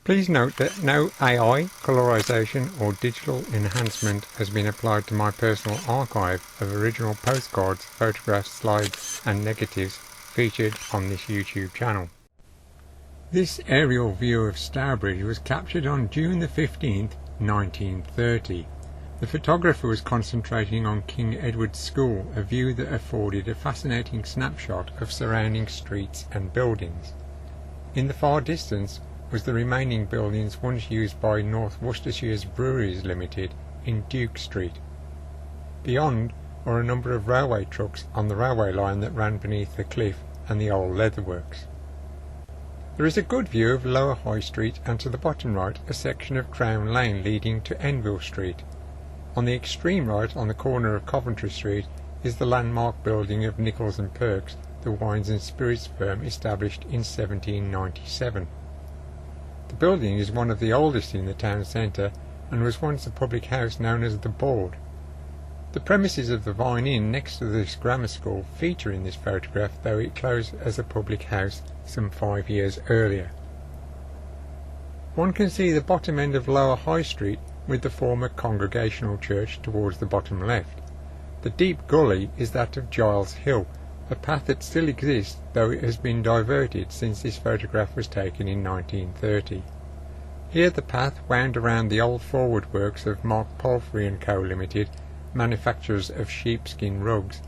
Please note that no AI, colorization or digital enhancement has been applied to my personal archive of original postcards, photographs, slides and negatives featured on this YouTube channel. This aerial view of Stourbridge was captured on June the 15th, 1930. The photographer was concentrating on King Edward's School, a view that afforded a fascinating snapshot of surrounding streets and buildings. In the far distance was the remaining buildings once used by North Worcestershire Breweries Limited in Duke Street. Beyond are a number of railway trucks on the railway line that ran beneath the cliff and the old leatherworks. There is a good view of Lower High Street and to the bottom right a section of Crown Lane leading to Enville Street. On the extreme right, on the corner of Coventry Street, is the landmark building of Nichols and Perks, the wines and spirits firm established in 1797. The building is one of the oldest in the town centre and was once a public house known as the Board. The premises of the Vine Inn next to this grammar school feature in this photograph, though it closed as a public house some 5 years earlier. One can see the bottom end of Lower High Street with the former Congregational Church towards the bottom left. The deep gully is that of Giles Hill, a path that still exists, though it has been diverted since this photograph was taken in 1930. Here the path wound around the old forward works of Mark Palfrey and Co. Limited, manufacturers of sheepskin rugs.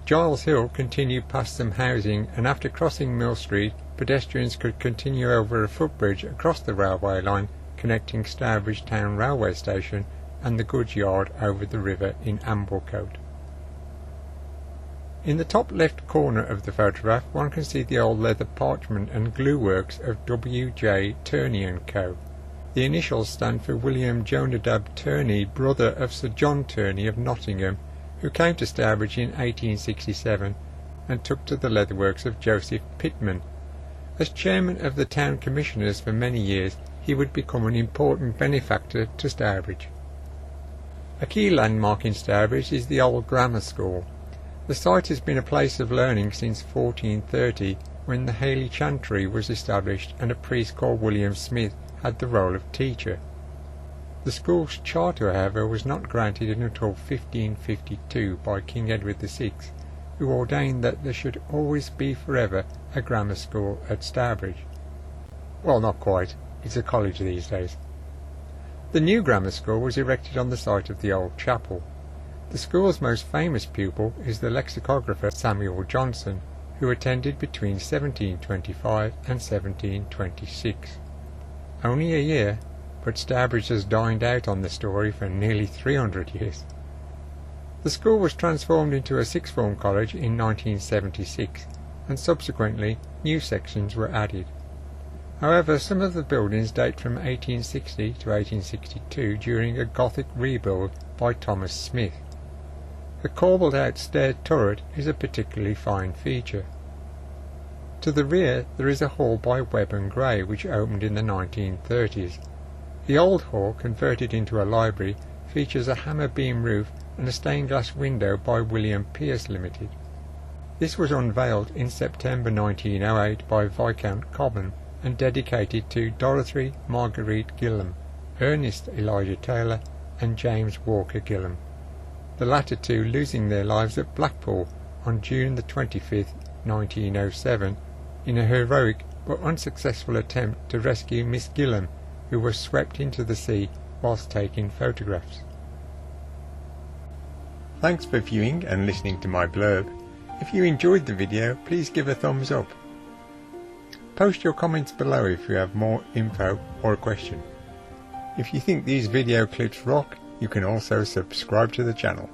Giles Hill continued past some housing, and after crossing Mill Street, pedestrians could continue over a footbridge across the railway line connecting Stourbridge Town Railway Station and the goods yard over the river in Amblecote. In the top left corner of the photograph one can see the old leather parchment and glue works of W.J. Turney and Co. The initials stand for William Jonadab Turney, brother of Sir John Turney of Nottingham, who came to Stourbridge in 1867 and took to the leatherworks of Joseph Pitman. As chairman of the town commissioners for many years, he would become an important benefactor to Stourbridge. A key landmark in Stourbridge is the old grammar school. The site has been a place of learning since 1430, when the Hayley Chantry was established and a priest called William Smith had the role of teacher. The school's charter, however, was not granted until 1552 by King Edward VI, who ordained that there should always be forever a grammar school at Stourbridge. Well, not quite. It's a college these days. The new grammar school was erected on the site of the old chapel. The school's most famous pupil is the lexicographer Samuel Johnson, who attended between 1725 and 1726. Only a year, but Stourbridge has dined out on the story for nearly 300 years. The school was transformed into a sixth form college in 1976, and subsequently new sections were added. However, some of the buildings date from 1860 to 1862 during a Gothic rebuild by Thomas Smith. The corbelled out stair turret is a particularly fine feature. To the rear there is a hall by Webb and Gray which opened in the 1930s. The old hall, converted into a library, features a hammer beam roof and a stained glass window by William Pierce Limited. This was unveiled in September 1908 by Viscount Cobham and dedicated to Dorothy Marguerite Gillam, Ernest Elijah Taylor and James Walker Gillam, the latter two losing their lives at Blackpool on June the 25th, 1907, in a heroic but unsuccessful attempt to rescue Miss Gillam, who was swept into the sea whilst taking photographs. Thanks for viewing and listening to my blurb. If you enjoyed the video, please give a thumbs up. Post your comments below if you have more info or a question. If you think these video clips rock, you can also subscribe to the channel.